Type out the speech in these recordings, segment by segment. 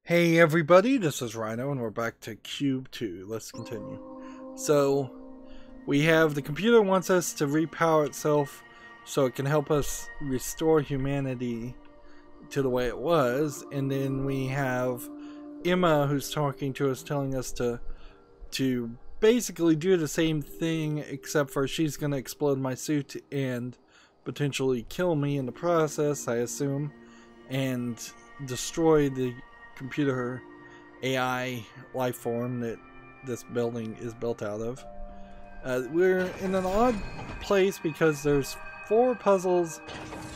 Hey everybody, this is Rydo and we're back to Cube 2. Let's continue. So, we have the computer wants us to repower itself so it can help us restore humanity to the way it was, and then we have Emma who's talking to us telling us to basically do the same thing, except for she's going to explode my suit and potentially kill me in the process, I assume, and destroy the computer AI life form that this building is built out of. We're in an odd place because there's 4 puzzles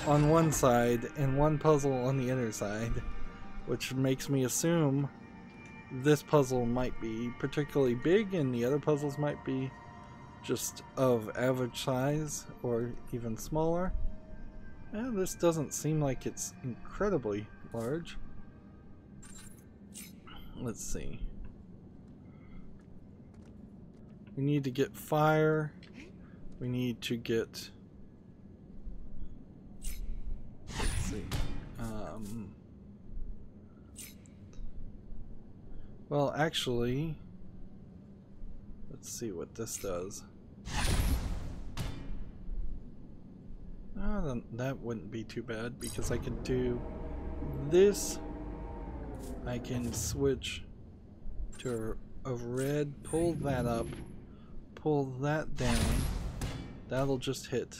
on one side and 1 puzzle on the other side, which makes me assume this puzzle might be particularly big and the other puzzles might be just of average size or even smaller. This doesn't seem like it's incredibly large. Let's see. We need to get fire. We need to get... Let's see. Well, actually, let's see what this does. That wouldn't be too bad because I could do this. I can switch to a red, pull that up, pull that down. That'll just hit.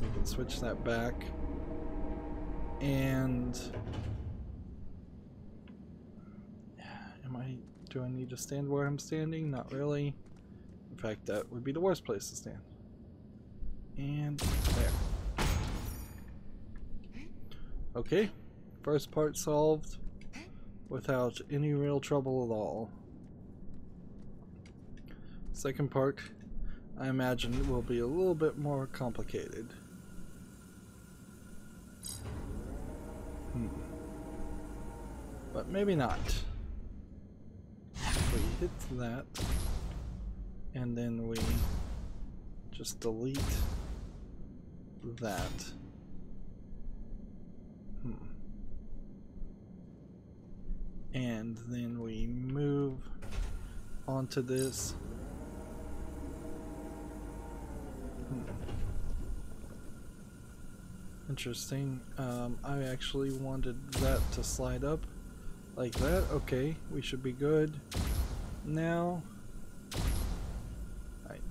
We can switch that back. And do I need to stand where I'm standing? Not really. In fact, that would be the worst place to stand. And there. Okay. First part solved without any real trouble at all. Second part, I imagine, will be a little bit more complicated. But maybe not. We hit that, and then we just delete that. And then we move onto this. Interesting. I actually wanted that to slide up like that. Okay, we should be good now. Right.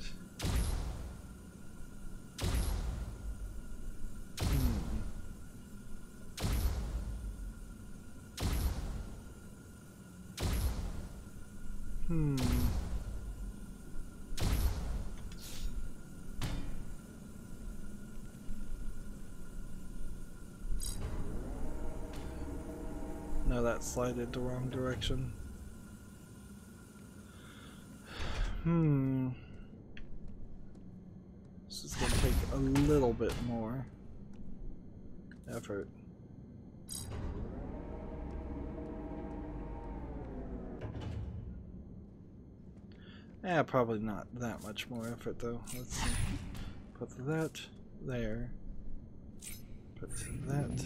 No, that slided the wrong direction. This is gonna take a little bit more effort. Probably not that much more effort though. Let's see. Put that there. Put that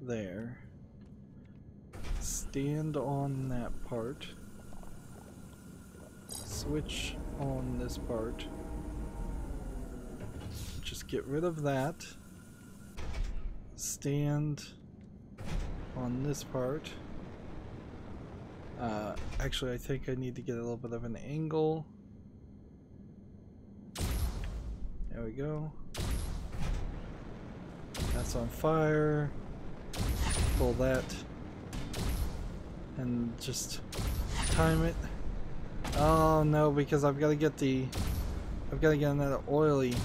there. Stand on that part. Switch on this part. Just get rid of that. Stand on this part. Actually, I think I need to get a little bit of an angle. There we go. That's on fire. Pull that. And just time it. Oh no, because I've got to get another oily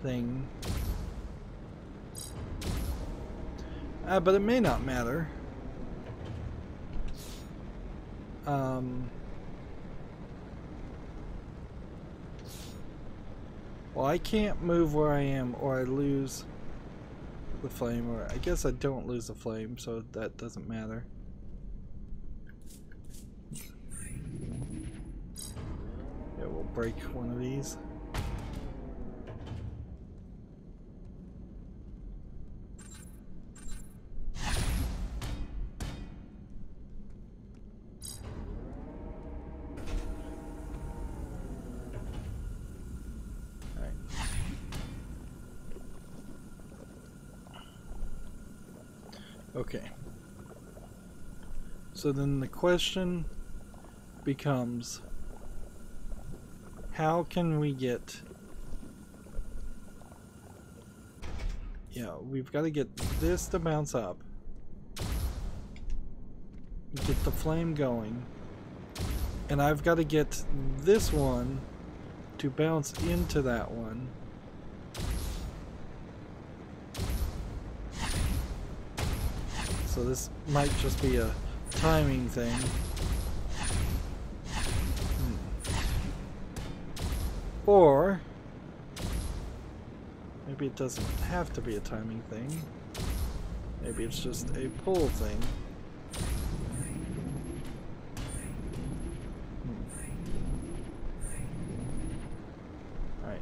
thing. But it may not matter. Well, I can't move where I am or I lose the flame, or I guess I don't lose the flame, so that doesn't matter. Yeah, we'll break one of these. Okay. So then the question becomes, how can we get... Yeah, we've got to get this to bounce up. Get the flame going. And I've got to get this one to bounce into that one. So this might just be a timing thing. Or maybe it doesn't have to be a timing thing. Maybe it's just a pull thing. Alright.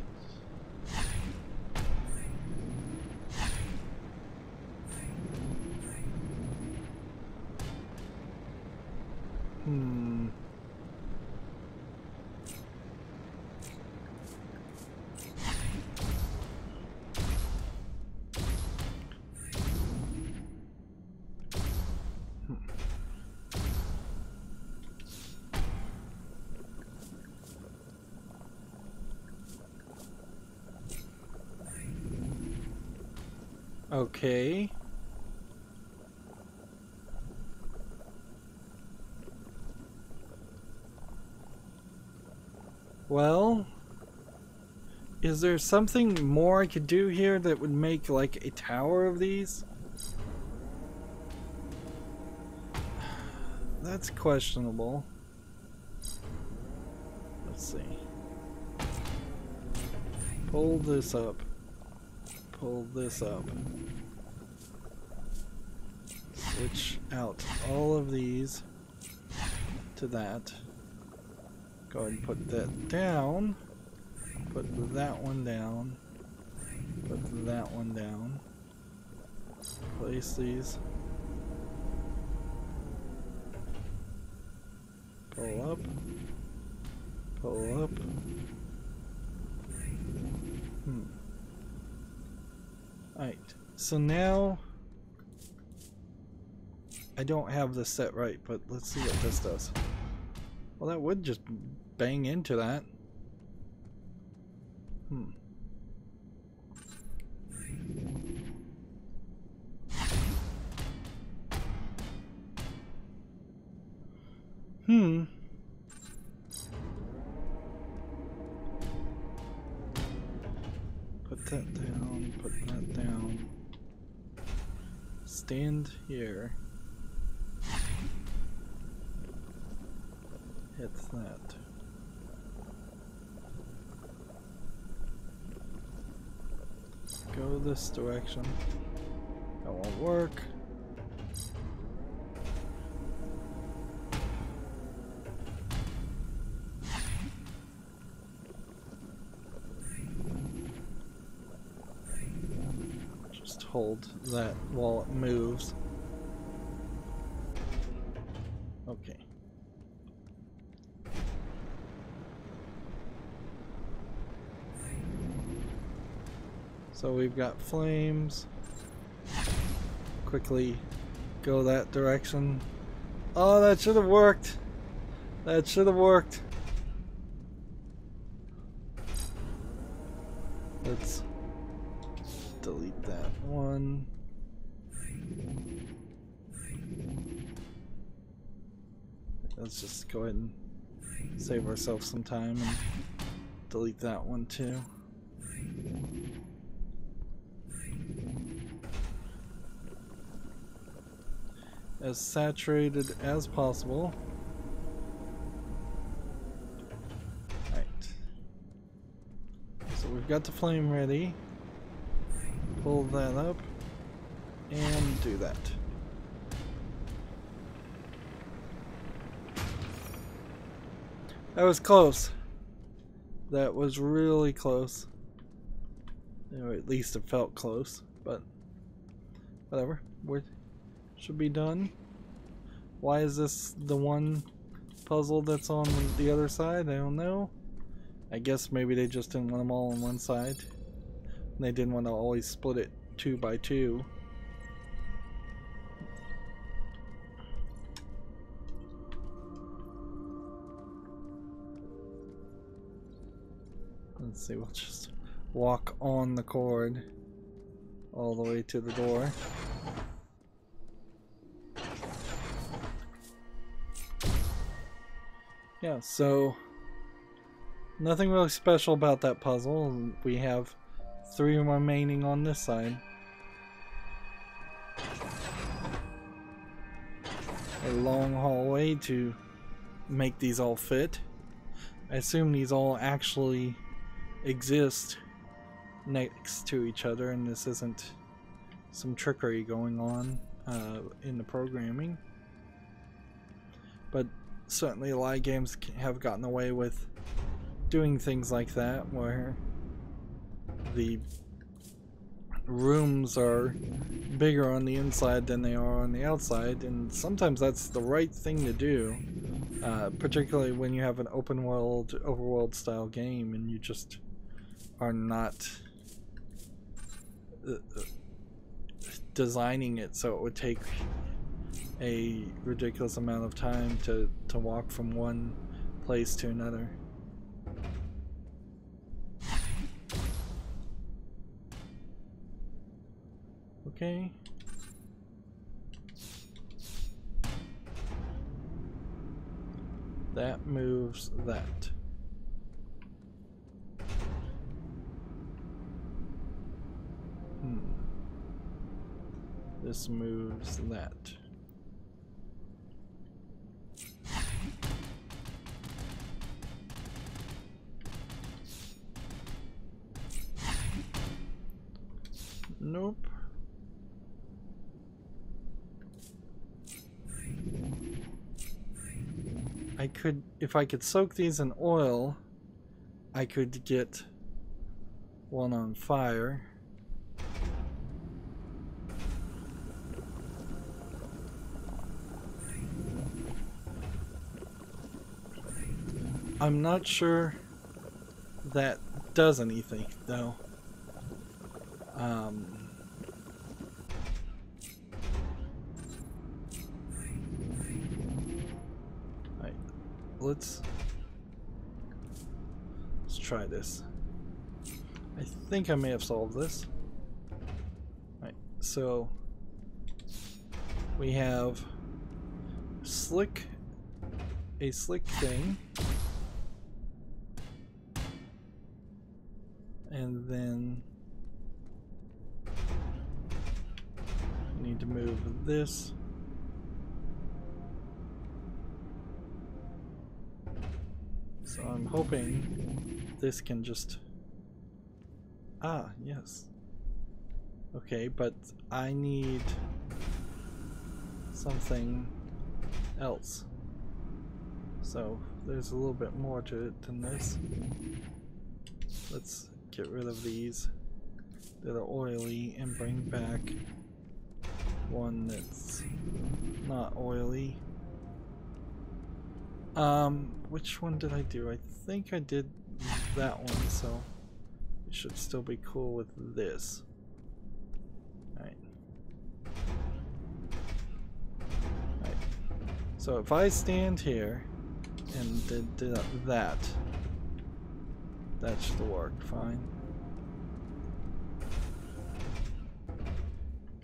Okay. Well, is there something more I could do here that would make like a tower of these? That's questionable. Let's see. Pull this up. Pull this up. Switch out all of these to that. Go ahead and put that down. Put that one down. Put that one down. Place these. Pull up. Pull up. Alright, so now I don't have this set right, but let's see what this does. Well, that would just bang into that. Put that down, put that down. Stand here. Hit that. Go this direction. That won't work. Just hold that while it moves. Okay. So we've got flames. Quickly go that direction. Oh, that should have worked. That should have worked. Let's delete that one. Let's just go ahead and save ourselves some time and delete that one too. As saturated as possible. Right. So we've got the flame ready. Pull that up and do that. That was close. That was really close. Or at least it felt close, but whatever. We should be done. Why is this the one puzzle that's on the other side? I don't know. I guess maybe they just didn't want them all on one side. And they didn't want to always split it 2 by 2. Let's see, we'll just walk on the cord all the way to the door. Yeah, so nothing really special about that puzzle. We have 3 remaining on this side. A long hallway to make these all fit. I assume these all actually exist next to each other and this isn't some trickery going on in the programming. But certainly a lot of games have gotten away with doing things like that, where the rooms are bigger on the inside than they are on the outside, and sometimes that's the right thing to do, particularly when you have an open world, overworld style game and you just are not designing it so it would take a ridiculous amount of time to walk from one place to another. Okay. That moves that. This moves that. Nope. I could, if I could soak these in oil, I could get one on fire. I'm not sure that does anything though. Let's try this. I think I may have solved this. Right, so we have a slick thing, and then we need to move this. So I'm hoping this can just... Ah, yes. Okay, but I need something else. So there's a little bit more to it than this. Let's get rid of these that are oily and bring back one that's not oily. Which one did I do? I think I did that one, so it should still be cool with this. Alright. Alright. So if I stand here and did that, that should work fine.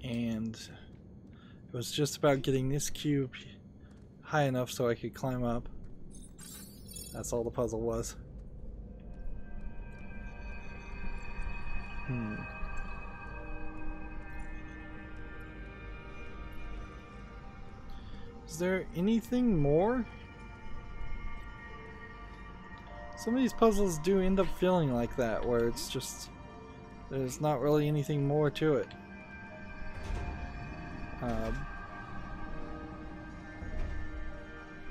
And it was just about getting this cube high enough so I could climb up. That's all the puzzle was. Is there anything more? Some of these puzzles do end up feeling like that, where it's just there's not really anything more to it.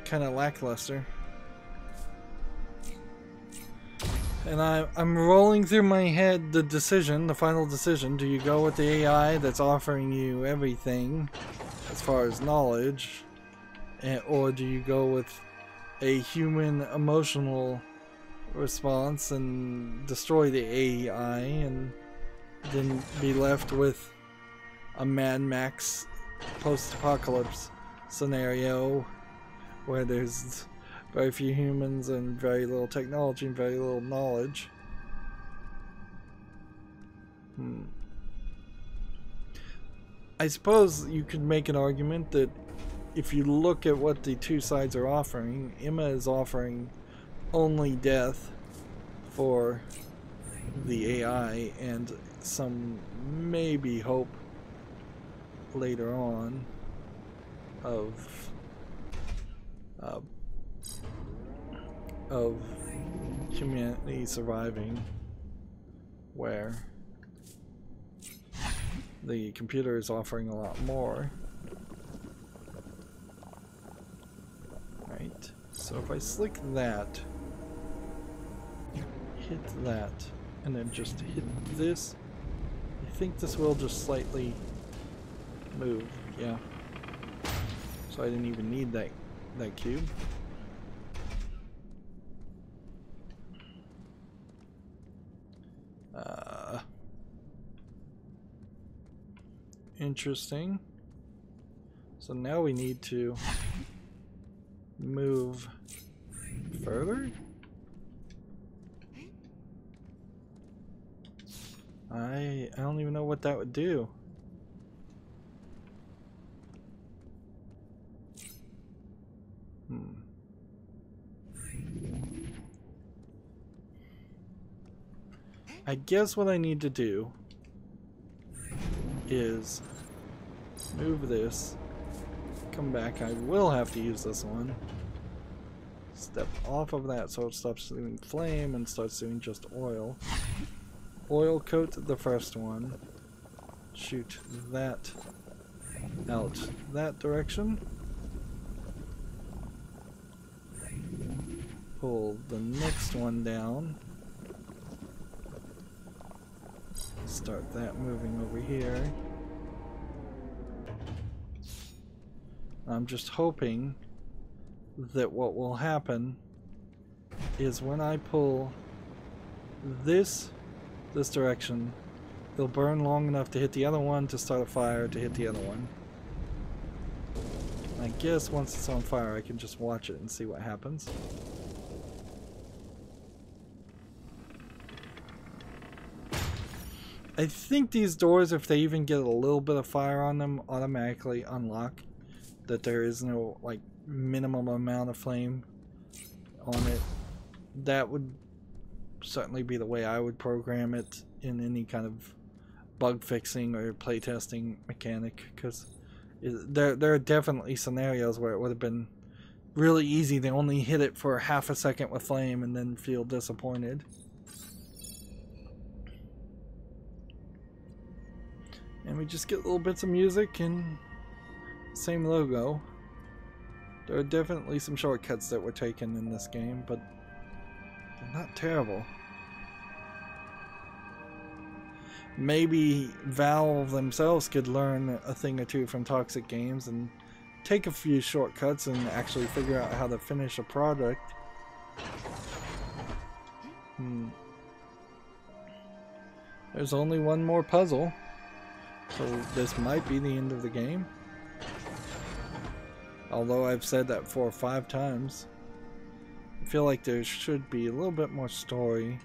Kind of lackluster. And I'm rolling through my head the final decision. Do you go with the AI that's offering you everything as far as knowledge, or do you go with a human emotional response and destroy the AI and then be left with a Mad Max post-apocalypse scenario where there's very few humans and very little technology and very little knowledge? I suppose you could make an argument that if you look at what the two sides are offering, Emma is offering only death for the AI and some maybe hope later on of humanity surviving, where the computer is offering a lot more. Right, so if I slick that, hit that, and then just hit this, I think this will just slightly move, yeah. So I didn't even need that cube. Interesting. So now we need to move further? I don't even know what that would do. I guess what I need to do is move this, come back. I will have to use this one. Step off of that so it stops doing flame and starts doing just oil. Oil coat the first one. Shoot that out that direction. Pull the next one down. Start that moving over here. I'm just hoping that what will happen is when I pull this direction, it'll burn long enough to hit the other one to start a fire to hit the other one. I guess once it's on fire I can just watch it and see what happens. I think these doors, if they even get a little bit of fire on them, automatically unlock. That there is no like minimum amount of flame on it. That would certainly be the way I would program it in any kind of bug fixing or playtesting mechanic, because there are definitely scenarios where it would have been really easy to only hit it for half a second with flame and then feel disappointed. And we just get little bits of music and same logo. There are definitely some shortcuts that were taken in this game, but they're not terrible. Maybe Valve themselves could learn a thing or two from toxic games and take a few shortcuts and actually figure out how to finish a product. There's only one more puzzle, so this might be the end of the game. Although I've said that 4 or 5 times. I feel like there should be a little bit more story,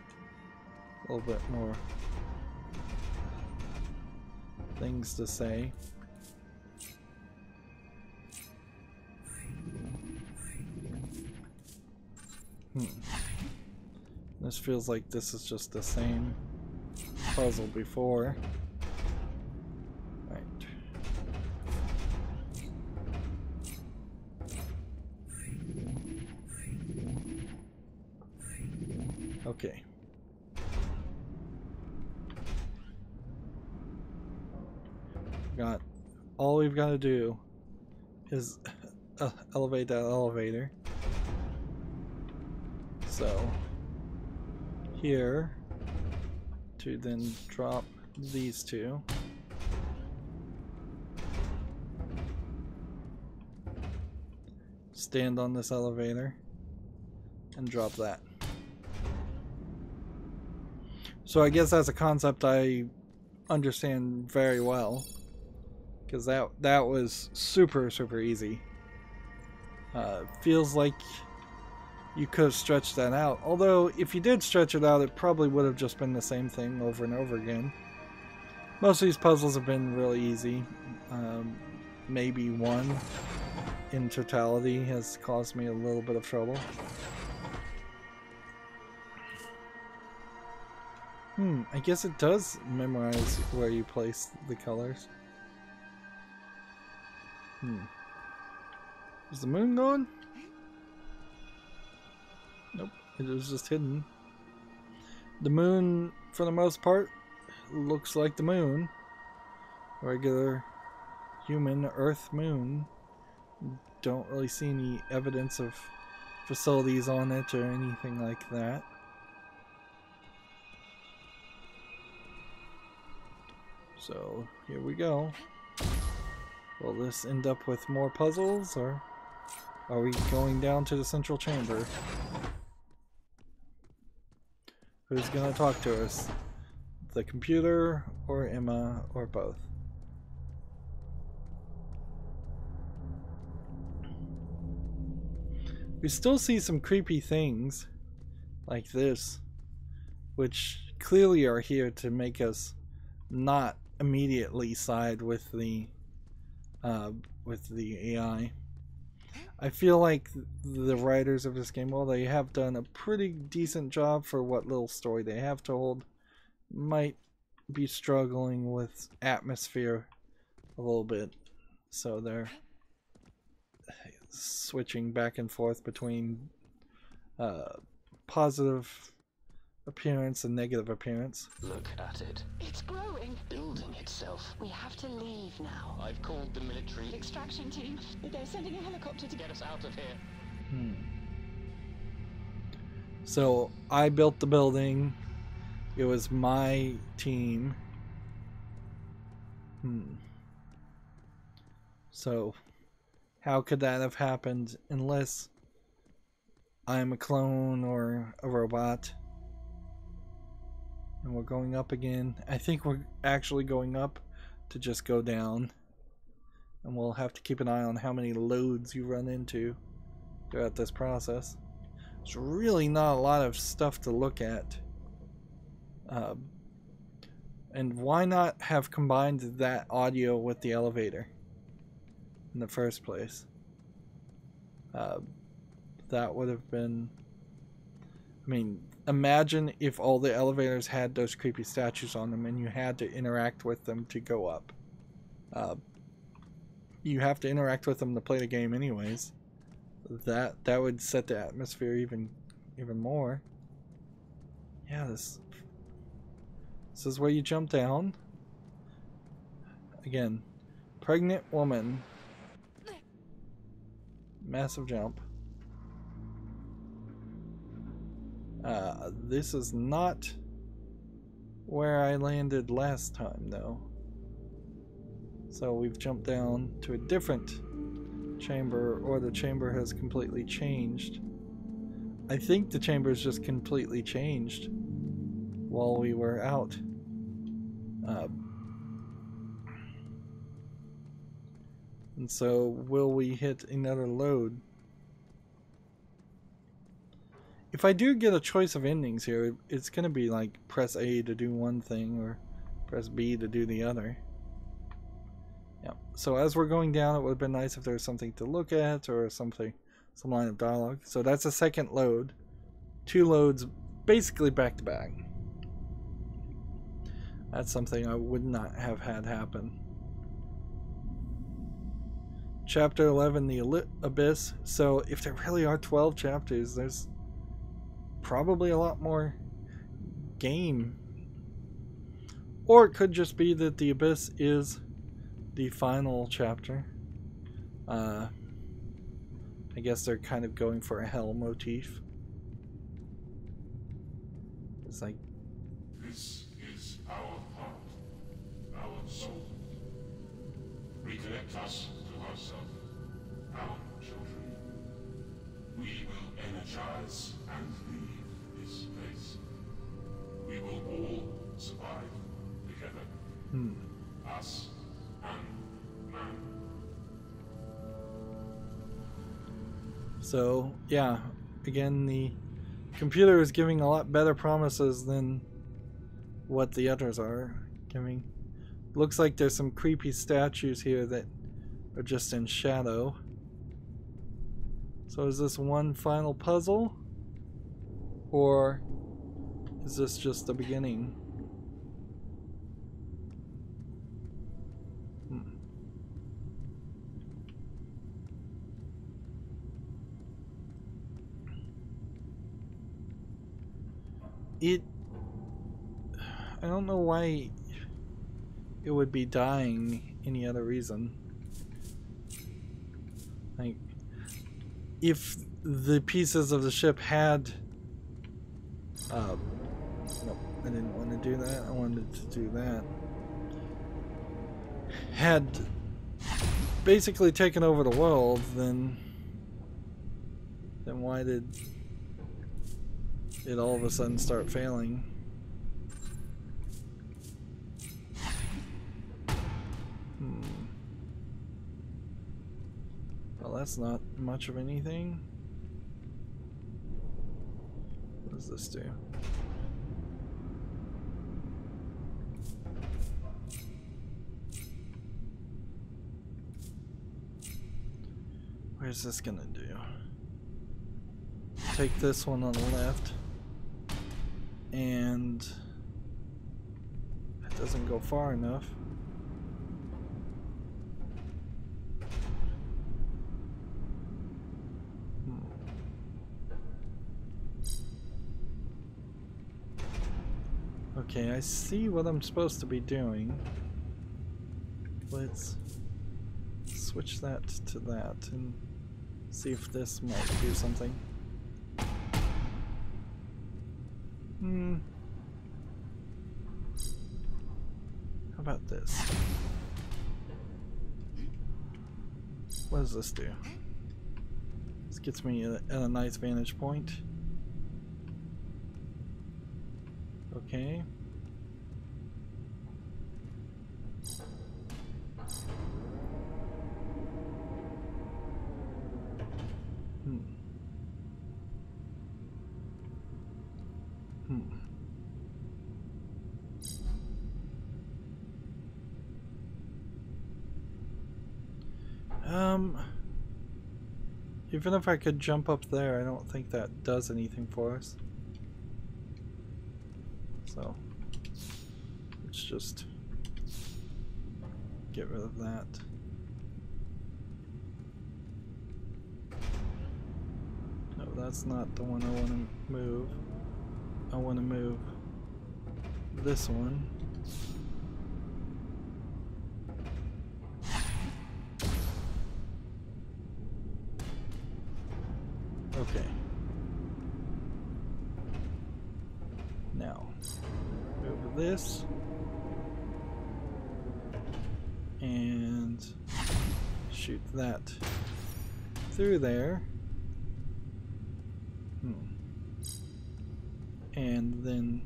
a little bit more things to say. This feels like this is just the same puzzle before. Right. Okay. All we've got to do is elevate that elevator. So here to then drop these two. Stand on this elevator and drop that. So I guess that's a concept I understand very well, because that was super easy. Feels like you could have stretched that out, although if you did stretch it out it probably would have just been the same thing over and over again. Most of these puzzles have been really easy. Maybe one in totality has caused me a little bit of trouble. I guess it does memorize where you place the colors. Is the moon gone? Nope, it was just hidden. The moon, for the most part, looks like the moon. Regular human Earth moon. Don't really see any evidence of facilities on it or anything like that. So here we go. Will this end up with more puzzles, or are we going down to the central chamber? Who's gonna talk to us? The computer, or Emma, or both? We still see some creepy things like this, which clearly are here to make us not immediately side with the AI. I feel like the writers of this game, well, they have done a pretty decent job for what little story they have told, might be struggling with atmosphere a little bit, so they're switching back and forth between positive appearance and negative appearance. Look at it. It's growing. Building itself. We have to leave now. I've called the military. Extraction team. They're sending a helicopter to Get us out of here. So I built the building. It was my team. So how could that have happened unless I'm a clone or a robot? And we're going up again. I think we're actually going up to just go down. And we'll have to keep an eye on how many loads you run into throughout this process. There's really not a lot of stuff to look at. And why not have combined that audio with the elevator in the first place? That would have been... I mean, imagine if all the elevators had those creepy statues on them and you had to interact with them to go up. You have to interact with them to play the game anyways. That would set the atmosphere even more. Yeah, this is where you jump down. Again, pregnant woman. Massive jump. This is not where I landed last time, though. So we've jumped down to a different chamber, or the chamber has completely changed. I think the chamber has just completely changed while we were out. And so, will we hit another load? If I do get a choice of endings here, it's going to be like press A to do one thing or press B to do the other. Yeah. So as we're going down, it would have been nice if there was something to look at or some line of dialogue. So that's a second load. 2 loads basically back to back. That's something I would not have had happen. Chapter 11, the Abyss. So if there really are 12 chapters, there's probably a lot more game. Or it could just be that the Abyss is the final chapter. I guess they're kind of going for a hell motif. It's like, this is our heart, our soul. Reconnect us to ourselves, our children. We will energize and leave this place. We will all survive together. Us and man. so yeah, again, the computer is giving a lot better promises than what the others are giving. Looks like there's some creepy statues here that are just in shadow. So is this one final puzzle? Or is this just the beginning? I don't know why it would be dying any other reason. Like, if the pieces of the ship had nope, I didn't want to do that. I wanted to do that. Had basically taken over the world, then why did it all of a sudden start failing? Well, that's not much of anything. What does this do? Where's this gonna do? Take this one on the left, and that doesn't go far enough. Okay, I see what I'm supposed to be doing. Let's switch that to that and see if this might do something. How about this? What does this do? This gets me at a nice vantage point. Okay. Even if I could jump up there, I don't think that does anything for us. So, let's just get rid of that. No, that's not the one I want to move. I want to move this one. Okay. Now, move this and shoot that through there. And then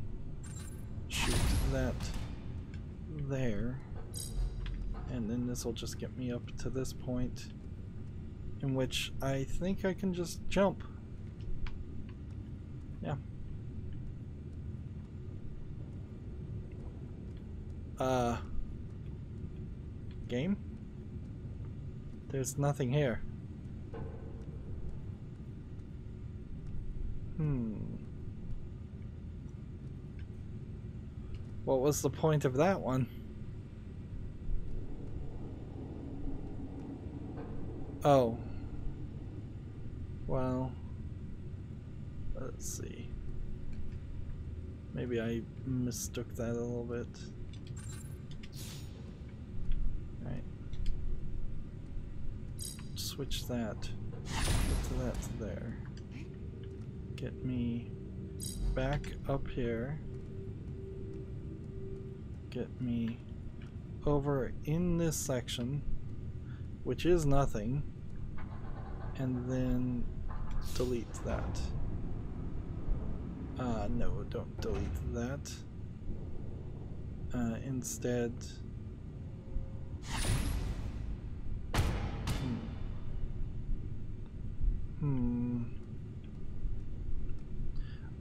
shoot that there. And then this will just get me up to this point, in which I think I can just jump. Yeah. Game? There's nothing here. What was the point of that one? Oh. Well, let's see. Maybe I mistook that a little bit. Right. Switch that to that there. Get me back up here. Get me over in this section, which is nothing, and then delete that. No, don't delete that. Instead,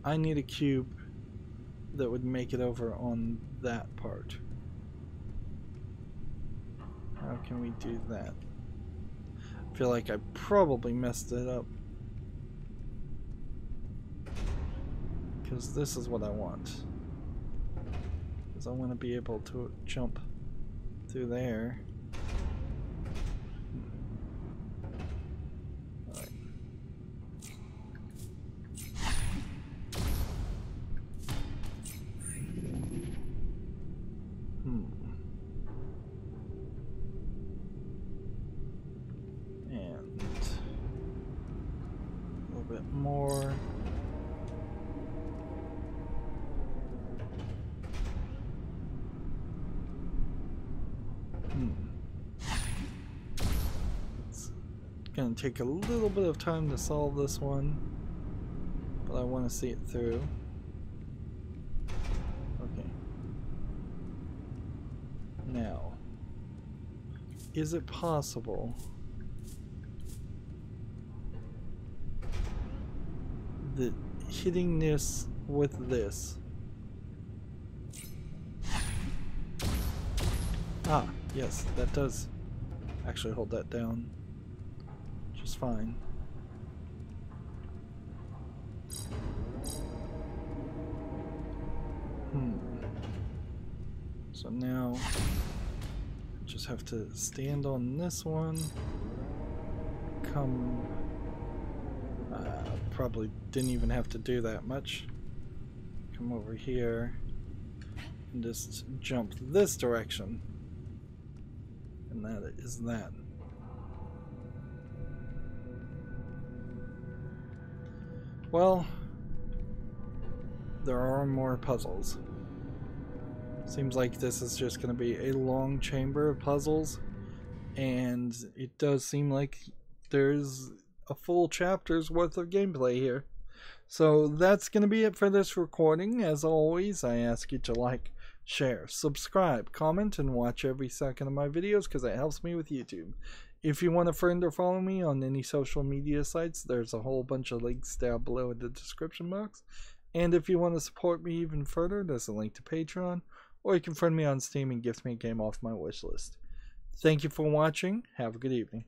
I need a cube that would make it over on that part. can we do that? I feel like I probably messed it up. Because this is what I want. Because I want to be able to jump through there. Alright. And a little bit more. It's gonna take a little bit of time to solve this one, but I want to see it through. Okay. Now, is it possible that hitting this with this? Ah, yes, that does actually hold that down just fine. So now I just have to stand on this one, come, probably didn't even have to do that much, come over here and just jump this direction. And that is that. Well, there are more puzzles. Seems like this is just going to be a long chamber of puzzles, and it does seem like there's a full chapter's worth of gameplay here. So that's going to be it for this recording. As always, I ask you to like, share, subscribe, comment, and watch every second of my videos because it helps me with YouTube. If you want to friend or follow me on any social media sites, there's a whole bunch of links down below in the description box. And if you want to support me even further, there's a link to Patreon, or you can friend me on Steam and gift me a game off my wish list. Thank you for watching. Have a good evening.